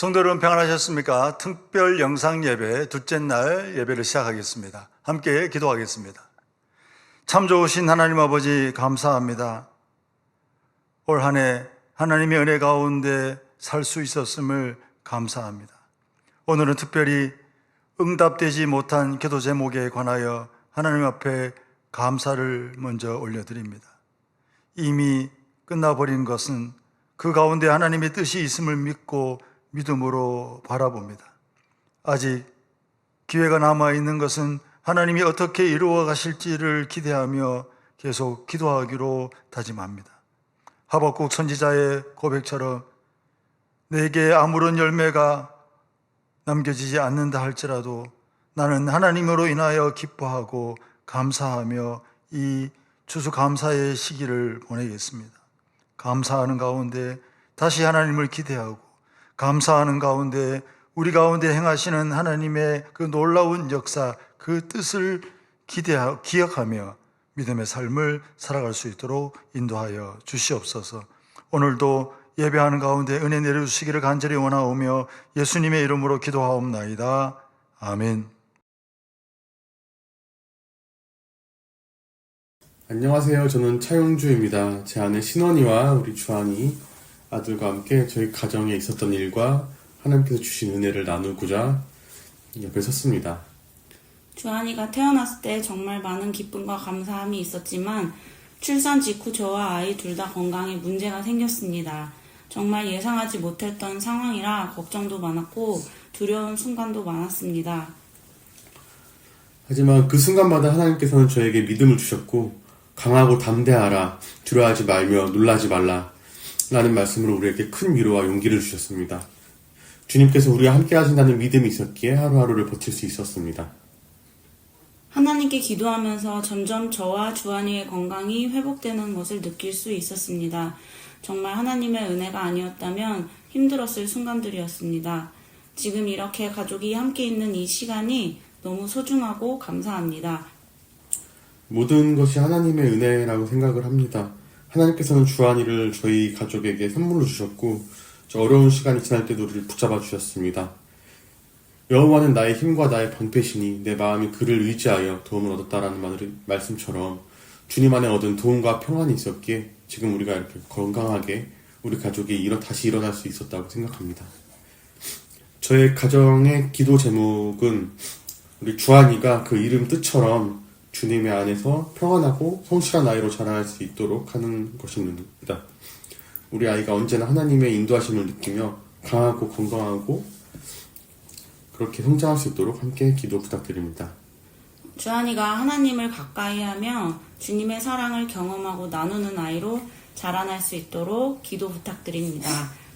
성도 여러분 평안하셨습니까? 특별 영상 예배 둘째 날 예배를 시작하겠습니다. 함께 기도하겠습니다. 참 좋으신 하나님 아버지 감사합니다. 올 한 해 하나님의 은혜 가운데 살 수 있었음을 감사합니다. 오늘은 특별히 응답되지 못한 기도 제목에 관하여 하나님 앞에 감사를 먼저 올려드립니다. 이미 끝나버린 것은 그 가운데 하나님의 뜻이 있음을 믿고 믿음으로 바라봅니다. 아직 기회가 남아있는 것은 하나님이 어떻게 이루어 가실지를 기대하며 계속 기도하기로 다짐합니다. 하박국 선지자의 고백처럼 내게 아무런 열매가 남겨지지 않는다 할지라도 나는 하나님으로 인하여 기뻐하고 감사하며 이 추수감사의 시기를 보내겠습니다. 감사하는 가운데 다시 하나님을 기대하고 감사하는 가운데 우리 가운데 행하시는 하나님의 그 놀라운 역사, 그 뜻을 기억하며 믿음의 삶을 살아갈 수 있도록 인도하여 주시옵소서. 오늘도 예배하는 가운데 은혜 내려주시기를 간절히 원하오며 예수님의 이름으로 기도하옵나이다. 아멘. 안녕하세요. 저는 차용주입니다. 제 아내 신원이와 우리 주한이 아들과 함께 저희 가정에 있었던 일과 하나님께서 주신 은혜를 나누고자 옆에 섰습니다. 주한이가 태어났을 때 정말 많은 기쁨과 감사함이 있었지만 출산 직후 저와 아이 둘 다 건강에 문제가 생겼습니다. 정말 예상하지 못했던 상황이라 걱정도 많았고 두려운 순간도 많았습니다. 하지만 그 순간마다 하나님께서는 저에게 믿음을 주셨고 강하고 담대하라, 두려워하지 말며 놀라지 말라 라는 말씀으로 우리에게 큰 위로와 용기를 주셨습니다. 주님께서 우리와 함께 하신다는 믿음이 있었기에 하루하루를 버틸 수 있었습니다. 하나님께 기도하면서 점점 저와 주한이의 건강이 회복되는 것을 느낄 수 있었습니다. 정말 하나님의 은혜가 아니었다면 힘들었을 순간들이었습니다. 지금 이렇게 가족이 함께 있는 이 시간이 너무 소중하고 감사합니다. 모든 것이 하나님의 은혜라고 생각을 합니다. 하나님께서는 주한이를 저희 가족에게 선물로 주셨고 저 어려운 시간이 지날 때도 우리를 붙잡아 주셨습니다. 여호와는 나의 힘과 나의 방패시니 내 마음이 그를 의지하여 도움을 얻었다라는 말씀처럼 주님 안에 얻은 도움과 평안이 있었기에 지금 우리가 이렇게 건강하게 우리 가족이 다시 일어날 수 있었다고 생각합니다. 저의 가정의 기도 제목은 우리 주한이가 그 이름 뜻처럼 주님의 안에서 평안하고 성실한 아이로 자라날 수 있도록 하는 것입니다. 우리 아이가 언제나 하나님의 인도하심을 느끼며 강하고 건강하고 그렇게 성장할 수 있도록 함께 기도 부탁드립니다. 주한이가 하나님을 가까이 하며 주님의 사랑을 경험하고 나누는 아이로 자라날 수 있도록 기도 부탁드립니다.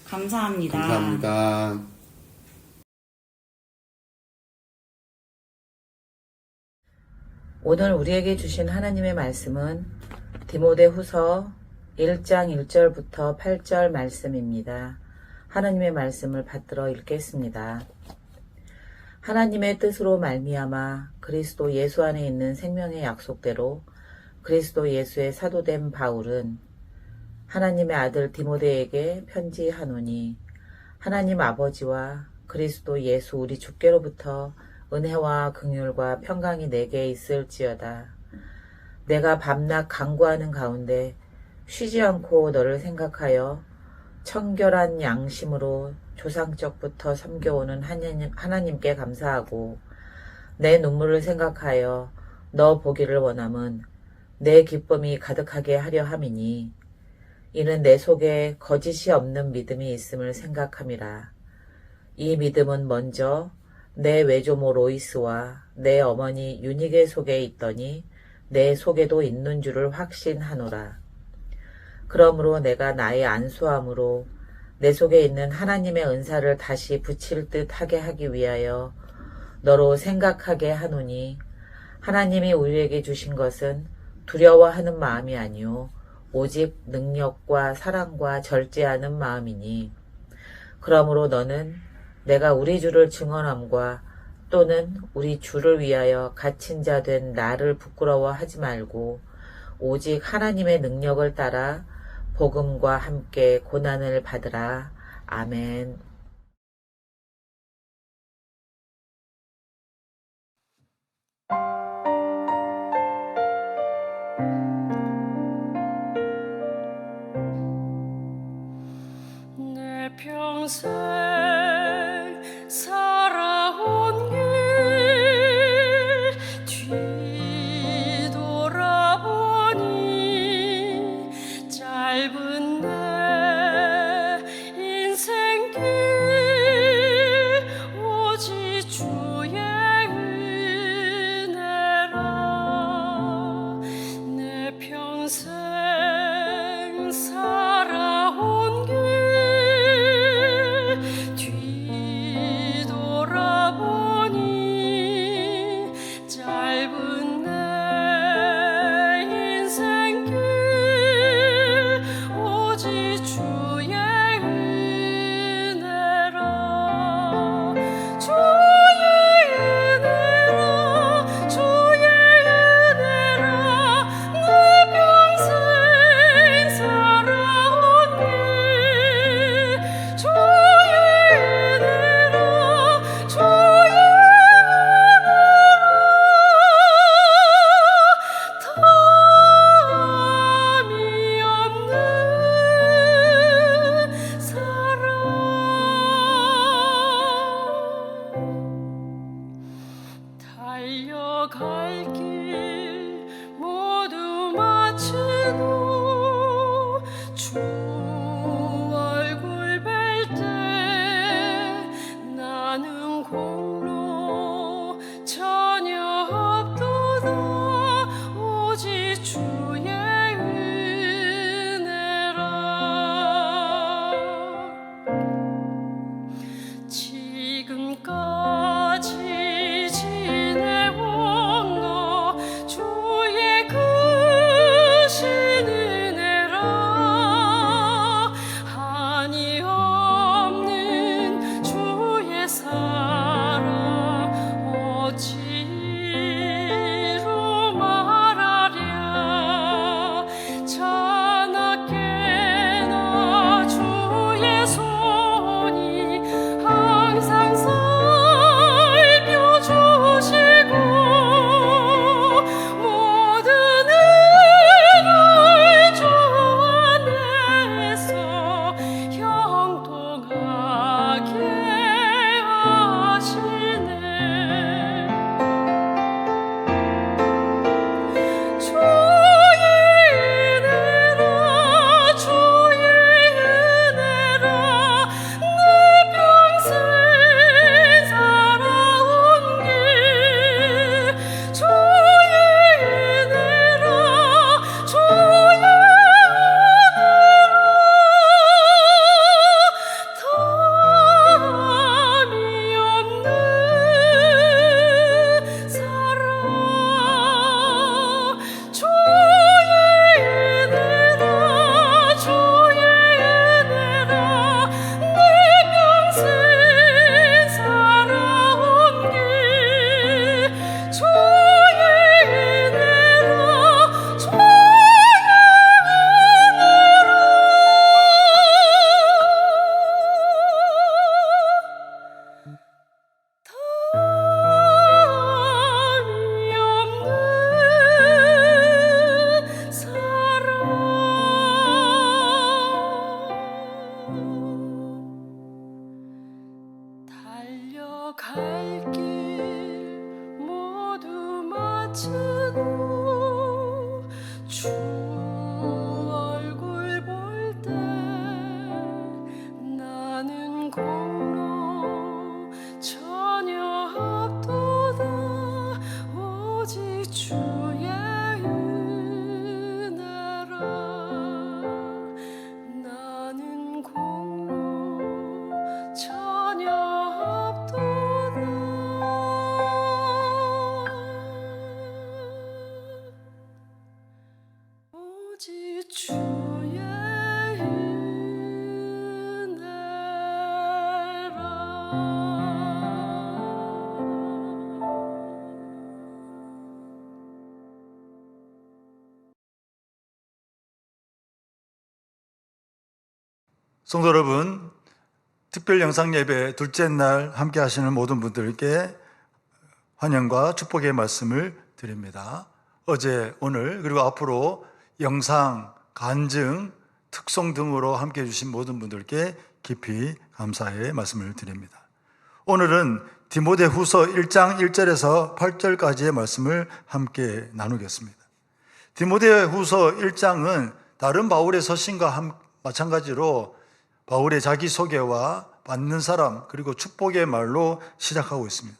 감사합니다. 감사합니다. 오늘 우리에게 주신 하나님의 말씀은 디모데후서 1장 1절부터 8절 말씀입니다. 하나님의 말씀을 받들어 읽겠습니다. 하나님의 뜻으로 말미암아 그리스도 예수 안에 있는 생명의 약속대로 그리스도 예수의 사도된 바울은 하나님의 아들 디모데에게 편지하노니 하나님 아버지와 그리스도 예수 우리 주께로부터 은혜와 긍휼과 평강이 내게 있을지어다. 내가 밤낮 간구하는 가운데 쉬지 않고 너를 생각하여 청결한 양심으로 조상적부터 섬겨오는 하나님께 감사하고 내 눈물을 생각하여 너 보기를 원함은 내 기쁨이 가득하게 하려 함이니 이는 내 속에 거짓이 없는 믿음이 있음을 생각함이라. 이 믿음은 먼저 내 외조모 로이스와 내 어머니 유니게 속에 있더니 내 속에도 있는 줄을 확신하노라. 그러므로 내가 나의 안수함으로 내 속에 있는 하나님의 은사를 다시 붙일 듯 하게 하기 위하여 너로 생각하게 하노니 하나님이 우리에게 주신 것은 두려워하는 마음이 아니요 오직 능력과 사랑과 절제하는 마음이니 그러므로 너는 내가 우리 주를 증언함과 또는 우리 주를 위하여 갇힌 자 된 나를 부끄러워하지 말고 오직 하나님의 능력을 따라 복음과 함께 고난을 받으라. 아멘. 평생 살아온 길 뒤돌아보니 짧은 내 인생길 오직 주의 은혜라. 내 평생 살아온 길 뒤돌아보니 짧은 내 인생길 오직 주의 은혜라. 주의 은혜라. 주의 은혜라. 내 평생 살아온 길 주의 은혜라. 주의 탐이 없는 사랑. 달려갈 길 모두 마치고 주 얼굴 뵐 때 나는 공로 전혀 없도다 오직 주의 은혜라. 지금까지 지내온 거 주의 크신 은혜라. 한이 없는 주의 사랑 어찌로 말하랴. 자나깨나 주의 손이 항상 살펴주시고 모든 일을 주 안에서 형통하게 하시네. 주의 은혜라. 주의 은혜라. 내 평생 살아온 길 주의 은혜라. 주의 탐이 없는 사랑. 주의 은혜라. 주의 은혜라. 내 평생 살아온 길 주의 은혜라. 주의 탐이 없는 사랑. 달려갈 길 모두 마치고 주 얼굴 볼 때 나는 공로 전혀 없도다 오직 주의 은혜라. 나는 공로 전혀 없도다 오직 주의 성도 여러분, 특별 영상 예배 둘째 날 함께 하시는 모든 분들께 환영과 축복의 말씀을 드립니다. 어제, 오늘, 그리고 앞으로 영상, 간증, 특송 등으로 함께 해주신 모든 분들께 깊이 감사의 말씀을 드립니다. 오늘은 디모데후서 1장 1절에서 8절까지의 말씀을 함께 나누겠습니다. 디모데후서 1장은 다른 바울의 서신과 마찬가지로 바울의 자기소개와 받는 사람 그리고 축복의 말로 시작하고 있습니다.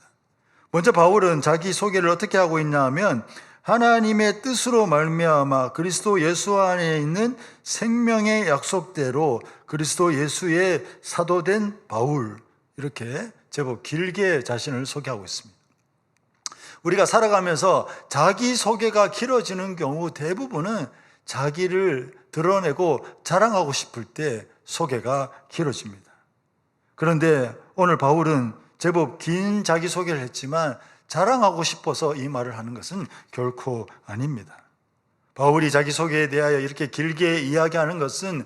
먼저 바울은 자기소개를 어떻게 하고 있냐 하면 하나님의 뜻으로 말미암아 그리스도 예수 안에 있는 생명의 약속대로 그리스도 예수의 사도된 바울, 이렇게 제법 길게 자신을 소개하고 있습니다. 우리가 살아가면서 자기소개가 길어지는 경우 대부분은 자기를 드러내고 자랑하고 싶을 때 소개가 길어집니다. 그런데 오늘 바울은 제법 긴 자기소개를 했지만 자랑하고 싶어서 이 말을 하는 것은 결코 아닙니다. 바울이 자기소개에 대하여 이렇게 길게 이야기하는 것은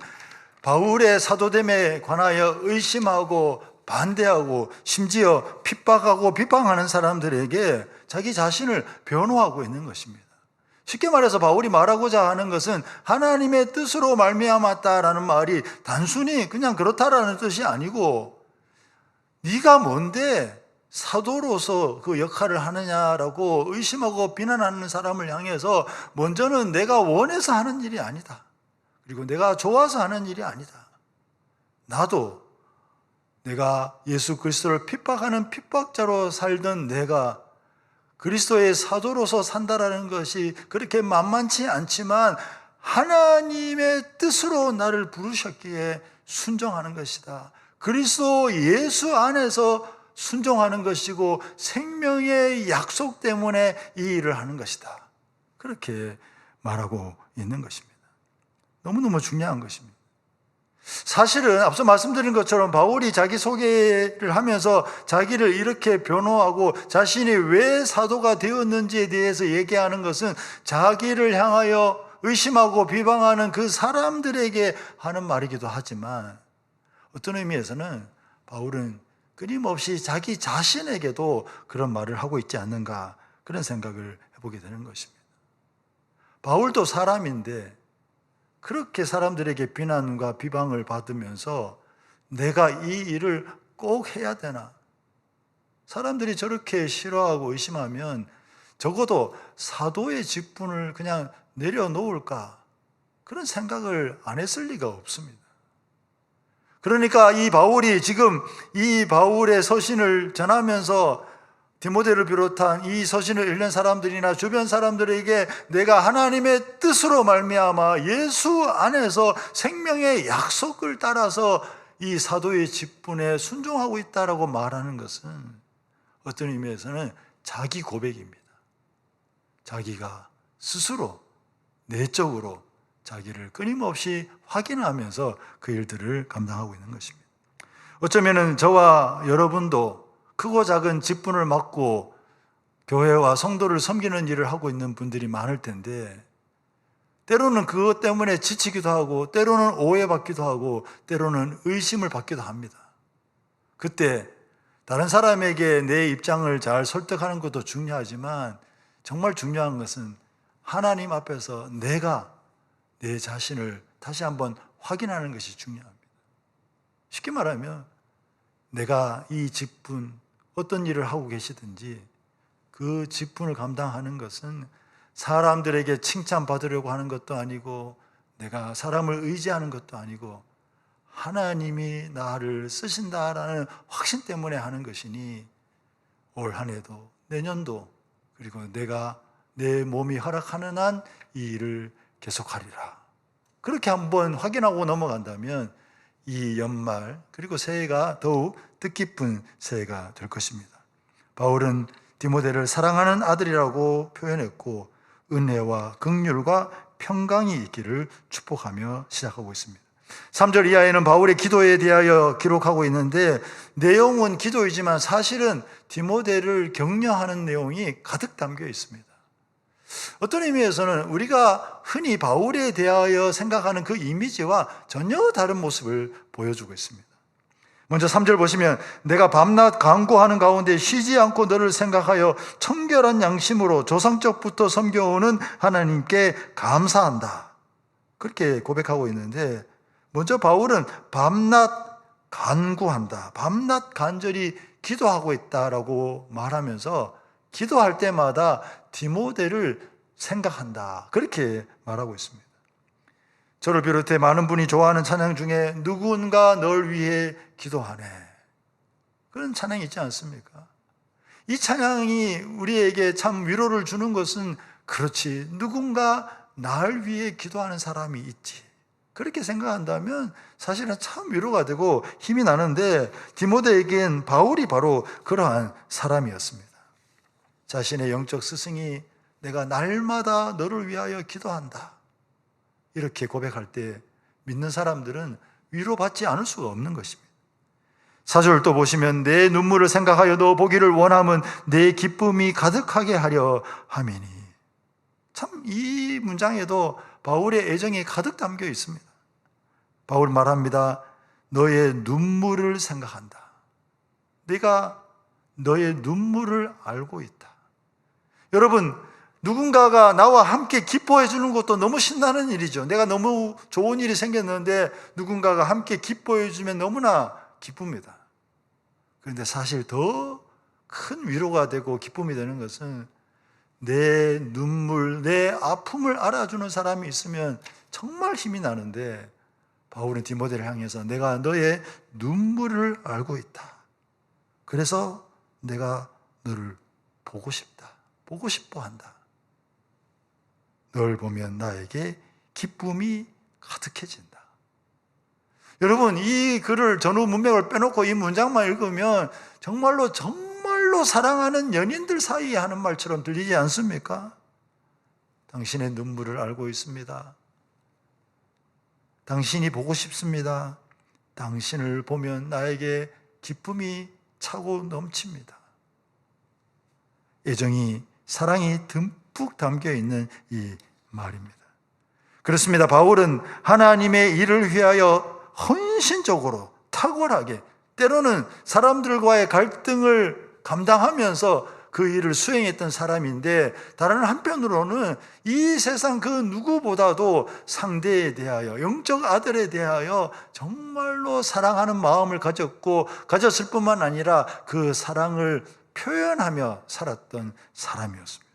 바울의 사도됨에 관하여 의심하고 반대하고 심지어 핍박하고 비방하는 사람들에게 자기 자신을 변호하고 있는 것입니다. 쉽게 말해서 바울이 말하고자 하는 것은 하나님의 뜻으로 말미암았다라는 말이 단순히 그냥 그렇다라는 뜻이 아니고 네가 뭔데 사도로서 그 역할을 하느냐라고 의심하고 비난하는 사람을 향해서 먼저는 내가 원해서 하는 일이 아니다. 그리고 내가 좋아서 하는 일이 아니다. 나도 내가 예수 그리스도를 핍박하는 핍박자로 살던 내가 그리스도의 사도로서 산다라는 것이 그렇게 만만치 않지만 하나님의 뜻으로 나를 부르셨기에 순종하는 것이다. 그리스도 예수 안에서 순종하는 것이고 생명의 약속 때문에 이 일을 하는 것이다. 그렇게 말하고 있는 것입니다. 너무너무 중요한 것입니다. 사실은 앞서 말씀드린 것처럼 바울이 자기 소개를 하면서 자기를 이렇게 변호하고 자신이 왜 사도가 되었는지에 대해서 얘기하는 것은 자기를 향하여 의심하고 비방하는 그 사람들에게 하는 말이기도 하지만 어떤 의미에서는 바울은 끊임없이 자기 자신에게도 그런 말을 하고 있지 않는가, 그런 생각을 해보게 되는 것입니다. 바울도 사람인데 그렇게 사람들에게 비난과 비방을 받으면서 내가 이 일을 꼭 해야 되나? 사람들이 저렇게 싫어하고 의심하면 적어도 사도의 직분을 그냥 내려놓을까? 그런 생각을 안 했을 리가 없습니다. 그러니까 이 바울이 지금 이 바울의 서신을 전하면서 디모데를 비롯한 이 서신을 읽는 사람들이나 주변 사람들에게 내가 하나님의 뜻으로 말미암아 예수 안에서 생명의 약속을 따라서 이 사도의 직분에 순종하고 있다라고 말하는 것은 어떤 의미에서는 자기 고백입니다. 자기가 스스로 내적으로 자기를 끊임없이 확인하면서 그 일들을 감당하고 있는 것입니다. 어쩌면 저와 여러분도 크고 작은 직분을 맡고 교회와 성도를 섬기는 일을 하고 있는 분들이 많을 텐데 때로는 그것 때문에 지치기도 하고 때로는 오해받기도 하고 때로는 의심을 받기도 합니다. 그때 다른 사람에게 내 입장을 잘 설득하는 것도 중요하지만 정말 중요한 것은 하나님 앞에서 내가 내 자신을 다시 한번 확인하는 것이 중요합니다. 쉽게 말하면 내가 이 직분, 어떤 일을 하고 계시든지 그 직분을 감당하는 것은 사람들에게 칭찬받으려고 하는 것도 아니고 내가 사람을 의지하는 것도 아니고 하나님이 나를 쓰신다라는 확신 때문에 하는 것이니 올 한 해도 내년도 그리고 내가 내 몸이 허락하는 한 이 일을 계속하리라. 그렇게 한번 확인하고 넘어간다면 이 연말 그리고 새해가 더욱 뜻깊은 새해가 될 것입니다. 바울은 디모데를 사랑하는 아들이라고 표현했고 은혜와 긍휼과 평강이 있기를 축복하며 시작하고 있습니다. 3절 이하에는 바울의 기도에 대하여 기록하고 있는데 내용은 기도이지만 사실은 디모데를 격려하는 내용이 가득 담겨 있습니다. 어떤 의미에서는 우리가 흔히 바울에 대하여 생각하는 그 이미지와 전혀 다른 모습을 보여주고 있습니다. 먼저 3절 보시면 내가 밤낮 간구하는 가운데 쉬지 않고 너를 생각하여 청결한 양심으로 조상적부터 섬겨오는 하나님께 감사한다. 그렇게 고백하고 있는데 먼저 바울은 밤낮 간구한다. 밤낮 간절히 기도하고 있다라고 말하면서 기도할 때마다 디모데를 생각한다. 그렇게 말하고 있습니다. 저를 비롯해 많은 분이 좋아하는 찬양 중에 누군가 널 위해 기도하네. 그런 찬양이 있지 않습니까? 이 찬양이 우리에게 참 위로를 주는 것은 그렇지. 누군가 날 위해 기도하는 사람이 있지. 그렇게 생각한다면 사실은 참 위로가 되고 힘이 나는데 디모데에겐 바울이 바로 그러한 사람이었습니다. 자신의 영적 스승이 내가 날마다 너를 위하여 기도한다. 이렇게 고백할 때 믿는 사람들은 위로받지 않을 수가 없는 것입니다. 4절 또 보시면 내 눈물을 생각하여 너 보기를 원함은 내 기쁨이 가득하게 하려 함이니. 참 이 문장에도 바울의 애정이 가득 담겨 있습니다. 바울 말합니다. 너의 눈물을 생각한다. 내가 너의 눈물을 알고 있다. 여러분, 누군가가 나와 함께 기뻐해 주는 것도 너무 신나는 일이죠. 내가 너무 좋은 일이 생겼는데 누군가가 함께 기뻐해 주면 너무나 기쁩니다. 그런데 사실 더 큰 위로가 되고 기쁨이 되는 것은 내 눈물, 내 아픔을 알아주는 사람이 있으면 정말 힘이 나는데 바울은 디모데를 향해서 내가 너의 눈물을 알고 있다. 그래서 내가 너를 보고 싶다. 보고 싶어 한다. 널 보면 나에게 기쁨이 가득해진다. 여러분, 이 글을 전후 문맥을 빼놓고 이 문장만 읽으면 정말로 사랑하는 연인들 사이에 하는 말처럼 들리지 않습니까? 당신의 눈물을 알고 있습니다. 당신이 보고 싶습니다. 당신을 보면 나에게 기쁨이 차고 넘칩니다. 애정이, 사랑이 듬뿍 담겨 있는 이 말입니다. 그렇습니다. 바울은 하나님의 일을 위하여 헌신적으로, 탁월하게, 때로는 사람들과의 갈등을 감당하면서 그 일을 수행했던 사람인데, 다른 한편으로는 이 세상 그 누구보다도 상대에 대하여, 영적 아들에 대하여 정말로 사랑하는 마음을 가졌을 뿐만 아니라 그 사랑을 표현하며 살았던 사람이었습니다.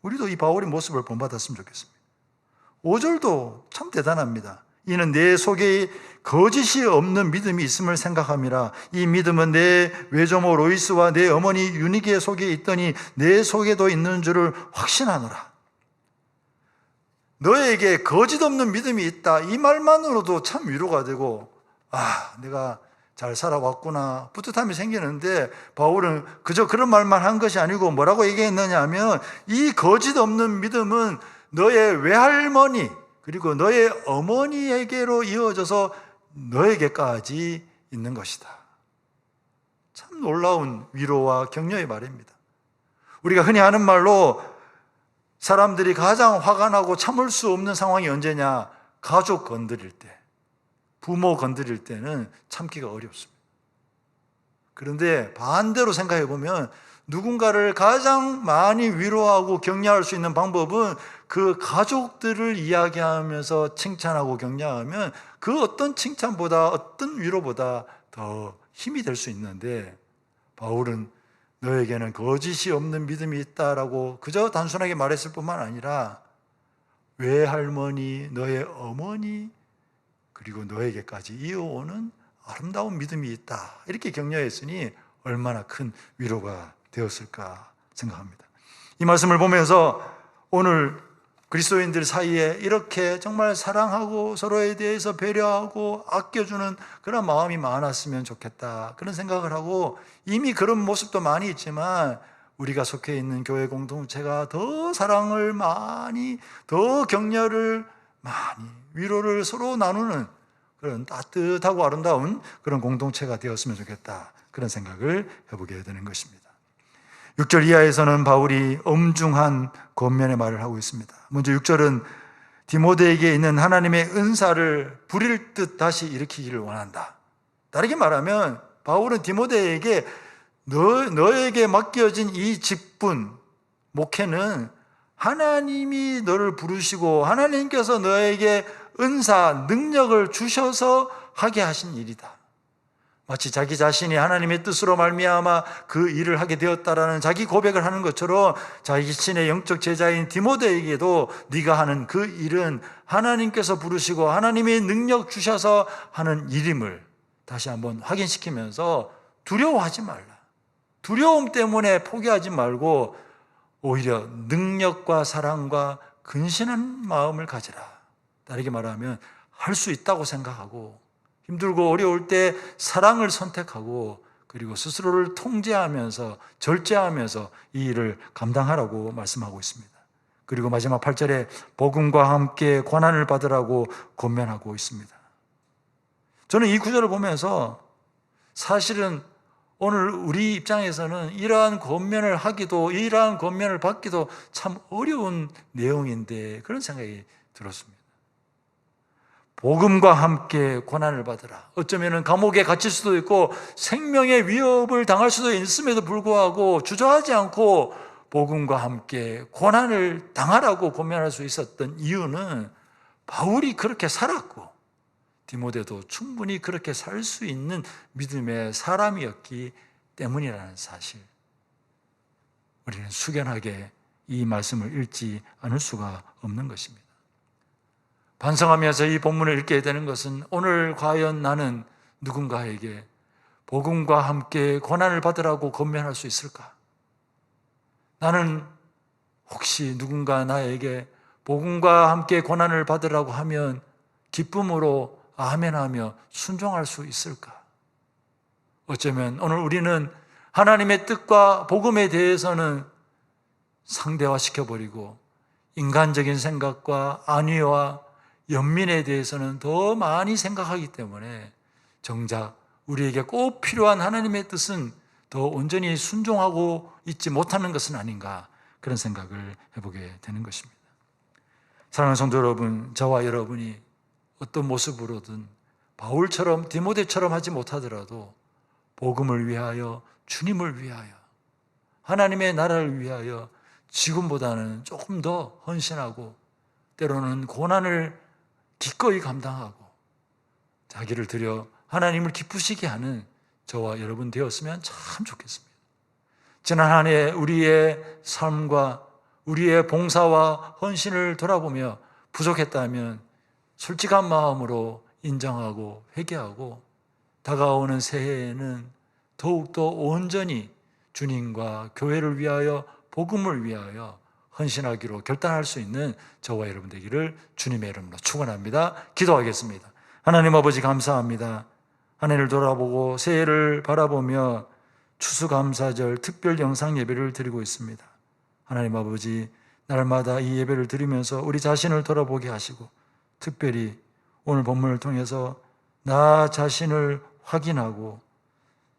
우리도 이 바울의 모습을 본받았으면 좋겠습니다. 5절도 참 대단합니다. 이는 내 속에 거짓이 없는 믿음이 있음을 생각함이라. 이 믿음은 내 외조모 로이스와 내 어머니 유니게 속에 있더니 내 속에도 있는 줄을 확신하노라. 너에게 거짓 없는 믿음이 있다. 이 말만으로도 참 위로가 되고, 내가 잘 살아왔구나, 뿌듯함이 생기는데, 바울은 그저 그런 말만 한 것이 아니고 뭐라고 얘기했느냐 하면, 이 거짓 없는 믿음은 너의 외할머니 그리고 너의 어머니에게로 이어져서 너에게까지 있는 것이다. 참 놀라운 위로와 격려의 말입니다. 우리가 흔히 하는 말로 사람들이 가장 화가 나고 참을 수 없는 상황이 언제냐? 가족 건드릴 때, 부모 건드릴 때는 참기가 어렵습니다. 그런데 반대로 생각해 보면 누군가를 가장 많이 위로하고 격려할 수 있는 방법은 그 가족들을 이야기하면서 칭찬하고 격려하면 그 어떤 칭찬보다, 어떤 위로보다 더 힘이 될 수 있는데, 바울은 너에게는 거짓이 없는 믿음이 있다라고 그저 단순하게 말했을 뿐만 아니라 외할머니, 너의 어머니, 그리고 너에게까지 이어오는 아름다운 믿음이 있다, 이렇게 격려했으니 얼마나 큰 위로가 되었을까 생각합니다. 이 말씀을 보면서 오늘 그리스도인들 사이에 이렇게 정말 사랑하고 서로에 대해서 배려하고 아껴주는 그런 마음이 많았으면 좋겠다, 그런 생각을 하고, 이미 그런 모습도 많이 있지만 우리가 속해 있는 교회 공동체가 더 사랑을 많이, 더 격려를 많이, 위로를 서로 나누는 그런 따뜻하고 아름다운 그런 공동체가 되었으면 좋겠다, 그런 생각을 해보게 되는 것입니다. 6절 이하에서는 바울이 엄중한 권면의 말을 하고 있습니다. 먼저 6절은 디모데에게 있는 하나님의 은사를 부릴 듯 다시 일으키기를 원한다. 다르게 말하면 바울은 디모데에게 너에게 맡겨진 이 직분, 목회는 하나님이 너를 부르시고 하나님께서 너에게 은사, 능력을 주셔서 하게 하신 일이다. 마치 자기 자신이 하나님의 뜻으로 말미암아 그 일을 하게 되었다라는 자기 고백을 하는 것처럼 자기 자신의 영적 제자인 디모데에게도 네가 하는 그 일은 하나님께서 부르시고 하나님의 능력 주셔서 하는 일임을 다시 한번 확인시키면서 두려워하지 말라. 두려움 때문에 포기하지 말고 오히려 능력과 사랑과 근신한 마음을 가지라. 다르게 말하면 할 수 있다고 생각하고 힘들고 어려울 때 사랑을 선택하고 그리고 스스로를 통제하면서 절제하면서 이 일을 감당하라고 말씀하고 있습니다. 그리고 마지막 8절에 복음과 함께 고난을 받으라고 권면하고 있습니다. 저는 이 구절을 보면서 사실은 오늘 우리 입장에서는 이러한 권면을 하기도 이러한 권면을 받기도 참 어려운 내용인데 그런 생각이 들었습니다. 복음과 함께 고난을 받으라. 어쩌면 감옥에 갇힐 수도 있고 생명의 위협을 당할 수도 있음에도 불구하고 주저하지 않고 복음과 함께 고난을 당하라고 권면할 수 있었던 이유는 바울이 그렇게 살았고 디모데도 충분히 그렇게 살 수 있는 믿음의 사람이었기 때문이라는 사실. 우리는 숙연하게 이 말씀을 읽지 않을 수가 없는 것입니다. 반성하면서 이 본문을 읽게 되는 것은 오늘 과연 나는 누군가에게 복음과 함께 고난을 받으라고 권면할 수 있을까? 나는 혹시 누군가 나에게 복음과 함께 고난을 받으라고 하면 기쁨으로 아멘하며 순종할 수 있을까? 어쩌면 오늘 우리는 하나님의 뜻과 복음에 대해서는 상대화시켜버리고 인간적인 생각과 안위와 연민에 대해서는 더 많이 생각하기 때문에 정작 우리에게 꼭 필요한 하나님의 뜻은 더 온전히 순종하고 있지 못하는 것은 아닌가 그런 생각을 해보게 되는 것입니다. 사랑하는 성도 여러분, 저와 여러분이 어떤 모습으로든 바울처럼 디모데처럼 하지 못하더라도 복음을 위하여 주님을 위하여 하나님의 나라를 위하여 지금보다는 조금 더 헌신하고 때로는 고난을 기꺼이 감당하고 자기를 들여 하나님을 기쁘시게 하는 저와 여러분 되었으면 참 좋겠습니다. 지난 한 해 우리의 삶과 우리의 봉사와 헌신을 돌아보며 부족했다면 솔직한 마음으로 인정하고 회개하고 다가오는 새해에는 더욱더 온전히 주님과 교회를 위하여 복음을 위하여 헌신하기로 결단할 수 있는 저와 여러분 되기를 주님의 이름으로 축원합니다. 기도하겠습니다. 하나님 아버지 감사합니다. 한 해를 돌아보고 새해를 바라보며 추수감사절 특별 영상 예배를 드리고 있습니다. 하나님 아버지 날마다 이 예배를 드리면서 우리 자신을 돌아보게 하시고 특별히 오늘 본문을 통해서 나 자신을 확인하고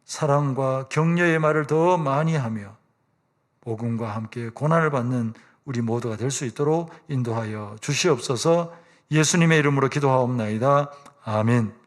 사랑과 격려의 말을 더 많이 하며 복음과 함께 고난을 받는 우리 모두가 될 수 있도록 인도하여 주시옵소서. 예수님의 이름으로 기도하옵나이다. 아멘.